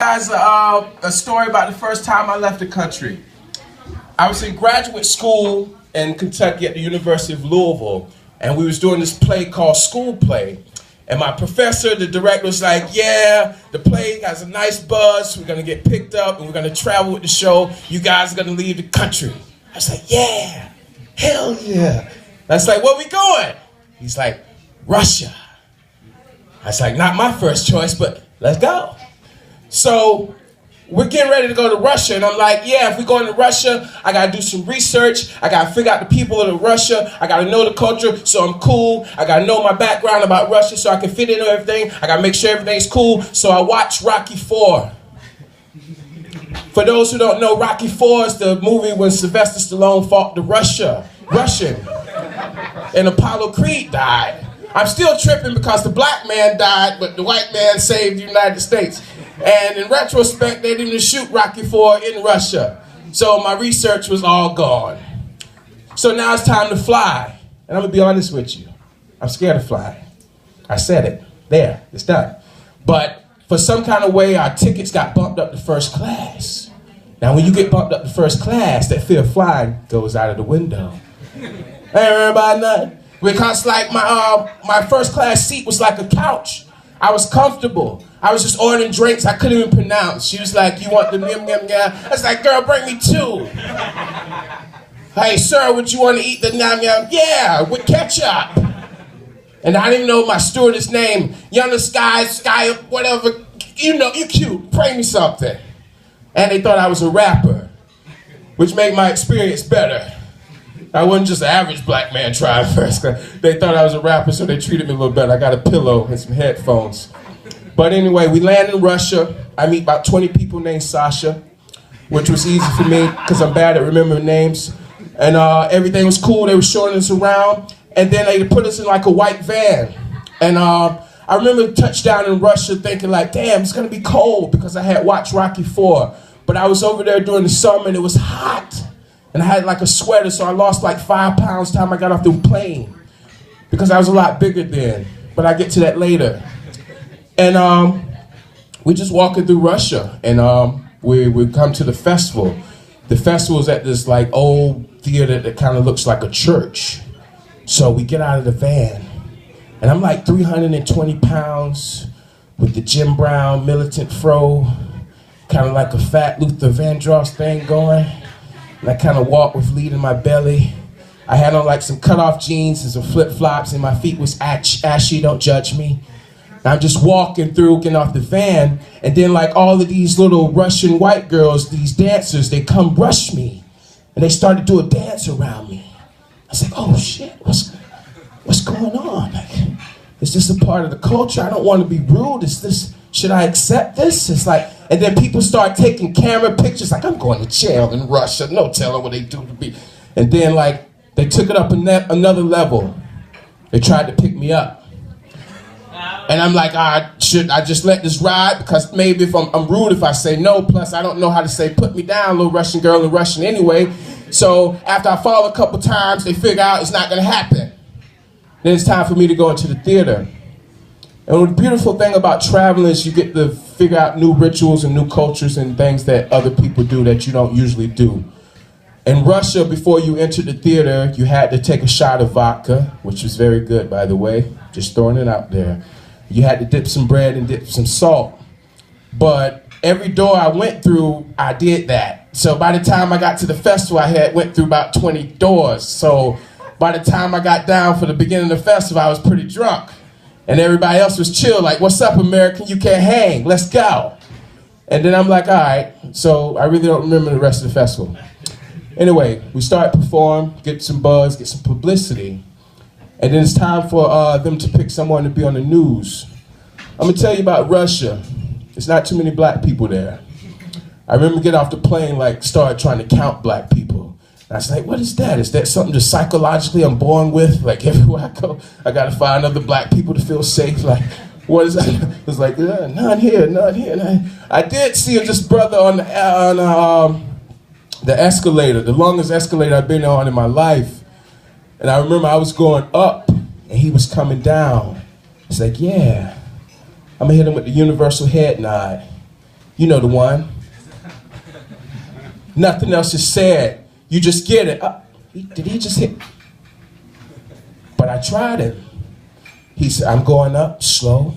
Guys, a story about the first time I left the country. I was in graduate school in Kentucky at the University of Louisville, and we was doing this play called School Play. And my professor, the director, was like, yeah, the play has a nice buzz, we're gonna get picked up, and we're gonna travel with the show, you guys are gonna leave the country. I was like, yeah, hell yeah. I was like, where we going? He's like, Russia. I was like, not my first choice, but let's go. So we're getting ready to go to Russia, and I'm like, yeah, if we're going to Russia, I gotta do some research, I gotta figure out the people of Russia, I gotta know the culture so I'm cool, I gotta know my background about Russia so I can fit into everything, I gotta make sure everything's cool, so I watched Rocky IV. For those who don't know, Rocky IV is the movie when Sylvester Stallone fought the Russian, and Apollo Creed died. I'm still tripping because the black man died, but the white man saved the United States. And in retrospect, they didn't even shoot Rocky IV in Russia. So my research was all gone. So now it's time to fly. And I'm gonna be honest with you. I'm scared of flying. I said it. There, it's done. But for some kind of way, our tickets got bumped up to first class. Now when you get bumped up to first class, that fear of flying goes out of the window. Ain't everybody nothing? Because like my first class seat was like a couch. I was comfortable. I was just ordering drinks I couldn't even pronounce. She was like, you want the yum yum yum? I was like, girl, bring me two. Hey, sir, would you want to eat the yum yum? Yeah, with ketchup. And I didn't even know my stewardess name. Yonder Sky, whatever. You know, you cute. Bring me something. And they thought I was a rapper, which made my experience better. I wasn't just an average black man trying first. They thought I was a rapper, so they treated me a little better. I got a pillow and some headphones. But anyway, we land in Russia. I meet about 20 people named Sasha, which was easy for me because I'm bad at remembering names. And everything was cool. They were showing us around. And then they put us in like a white van. And I remember touchdown in Russia thinking like, damn, it's going to be cold because I had watched Rocky IV. But I was over there during the summer and it was hot. And I had like a sweater, so I lost like 5 pounds the time I got off the plane. Because I was a lot bigger then. But I'll get to that later. And we're just walking through Russia, and we come to the festival. The festival is at this like old theater that kind of looks like a church. So we get out of the van, and I'm like 320 pounds with the Jim Brown militant fro, kind of like a fat Luther Vandross thing going. And I kind of walk with lead in my belly. I had on like some cutoff jeans and some flip-flops, and my feet was ashy, don't judge me. I'm just walking through, getting off the van, and then like all of these little Russian white girls, these dancers, they come rush me, and they start to do a dance around me. I was like, oh shit, what's going on? Like, is this a part of the culture? I don't want to be rude. Should I accept this? It's like, and then people start taking camera pictures, like I'm going to jail in Russia, no telling what they do to me. And then like, they took it up another level. They tried to pick me up. And I'm like, should I just let this ride? Because maybe if I'm rude if I say no, plus I don't know how to say put me down, little Russian girl in Russian anyway. So after I fall a couple times, they figure out it's not gonna happen. Then it's time for me to go into the theater. And the beautiful thing about traveling is you get to figure out new rituals and new cultures and things that other people do that you don't usually do. In Russia, before you entered the theater, you had to take a shot of vodka, which was very good, by the way, just throwing it out there. You had to dip some bread and dip some salt. But every door I went through, I did that. So by the time I got to the festival, went through about 20 doors. So by the time I got down for the beginning of the festival, I was pretty drunk. And everybody else was chill, like, what's up, American? You can't hang, let's go. And then I'm like, all right. So I really don't remember the rest of the festival. Anyway, we start to perform, get some buzz, get some publicity. And then it's time for them to pick someone to be on the news. I'm gonna tell you about Russia. There's not too many black people there. I remember getting off the plane, like, started trying to count black people. And I was like, what is that? Is that something just psychologically I'm born with? Like, everywhere I go, I gotta find other black people to feel safe. Like, what is that? It was like, none here, none here. And I did see this brother on the escalator, the longest escalator I've been on in my life. And I remember I was going up and he was coming down. It's like, yeah, I'm gonna hit him with the universal head nod. You know the one. Nothing else is said. You just get it. Did he just hit? But I tried it. He said, I'm going up slow.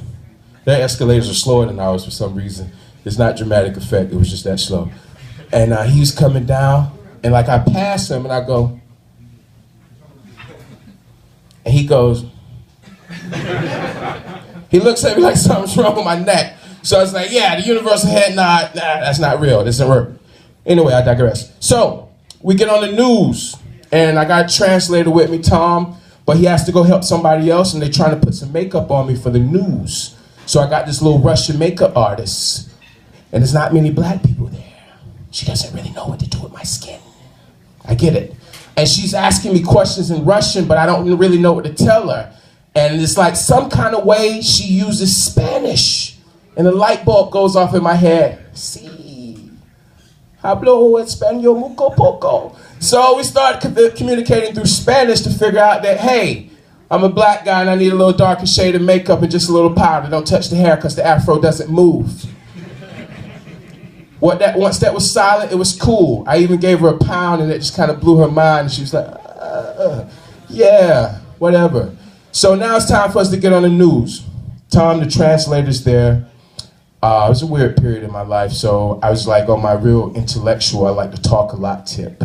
Their escalators are slower than ours for some reason. It's not dramatic effect, it was just that slow. And he was coming down, and like I pass him and I go, and he goes, he looks at me like something's wrong with my neck. So I was like, yeah, the universal head nod, nah, that's not real, this doesn't work. Anyway, I digress. So, we get on the news, and I got a translator with me, Tom, but he has to go help somebody else, and they're trying to put some makeup on me for the news. So I got this little Russian makeup artist, and there's not many black people there. She doesn't really know what to do with my skin. I get it. And she's asking me questions in Russian, but I don't really know what to tell her. And it's like some kind of way she uses Spanish. And a light bulb goes off in my head. Sí. Hablo español mucho poco. So we start communicating through Spanish to figure out that, hey, I'm a black guy and I need a little darker shade of makeup and just a little powder. Don't touch the hair because the afro doesn't move. Once that was silent, it was cool. I even gave her £1 and it just kind of blew her mind. She was like, yeah, whatever. So now it's time for us to get on the news. Tom, the translator's there. It was a weird period in my life, so I was like on my real intellectual, I like to talk a lot tip.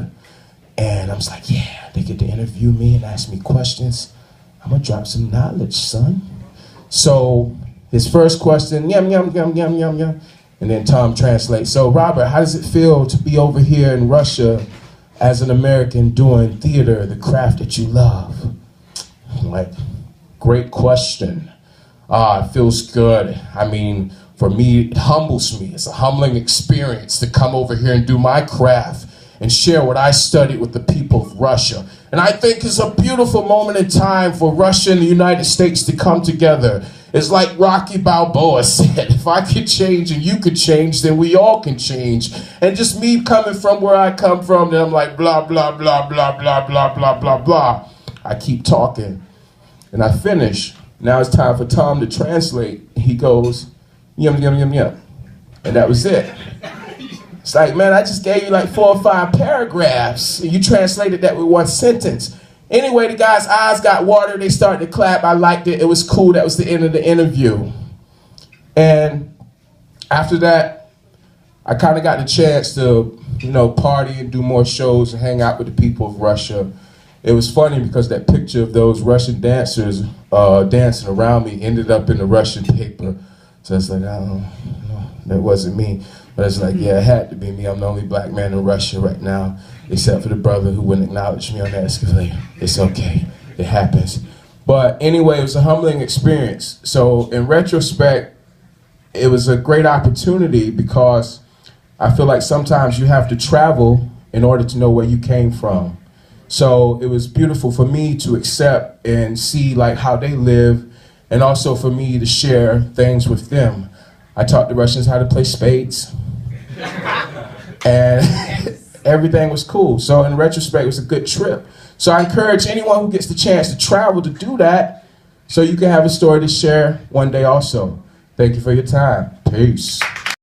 And I was like, yeah, they get to interview me and ask me questions. I'm gonna drop some knowledge, son. So his first question, yum, yum, yum, yum, yum, yum. And then Tom translates. So Robert, how does it feel to be over here in Russia as an American doing theater, the craft that you love? I'm like, great question. It feels good. I mean, for me, it humbles me. It's a humbling experience to come over here and do my craft and share what I studied with the people of Russia. And I think it's a beautiful moment in time for Russia and the United States to come together. It's like Rocky Balboa said, if I could change and you could change, then we all can change. And just me coming from where I come from, then I'm like blah, blah, blah, blah, blah, blah, blah, blah, blah. I keep talking and I finish. Now it's time for Tom to translate. He goes, yum, yum, yum, yum. And that was it. It's like, man, I just gave you like 4 or 5 paragraphs. And you translated that with 1 sentence. Anyway, the guy's eyes got water. They started to clap. I liked it. It was cool. That was the end of the interview. And after that, I kind of got the chance to, party and do more shows and hang out with the people of Russia. It was funny because that picture of those Russian dancers dancing around me ended up in the Russian paper. So it's like, I don't know, that wasn't me. But it's like, yeah, it had to be me. I'm the only black man in Russia right now, except for the brother who wouldn't acknowledge me on the escalator. It's okay, it happens. But anyway, it was a humbling experience. So in retrospect, it was a great opportunity because I feel like sometimes you have to travel in order to know where you came from. So it was beautiful for me to accept and see like how they live, and also for me to share things with them. I taught the Russians how to play spades. And everything was cool. So in retrospect, it was a good trip. So I encourage anyone who gets the chance to travel to do that so you can have a story to share one day also. Thank you for your time. Peace.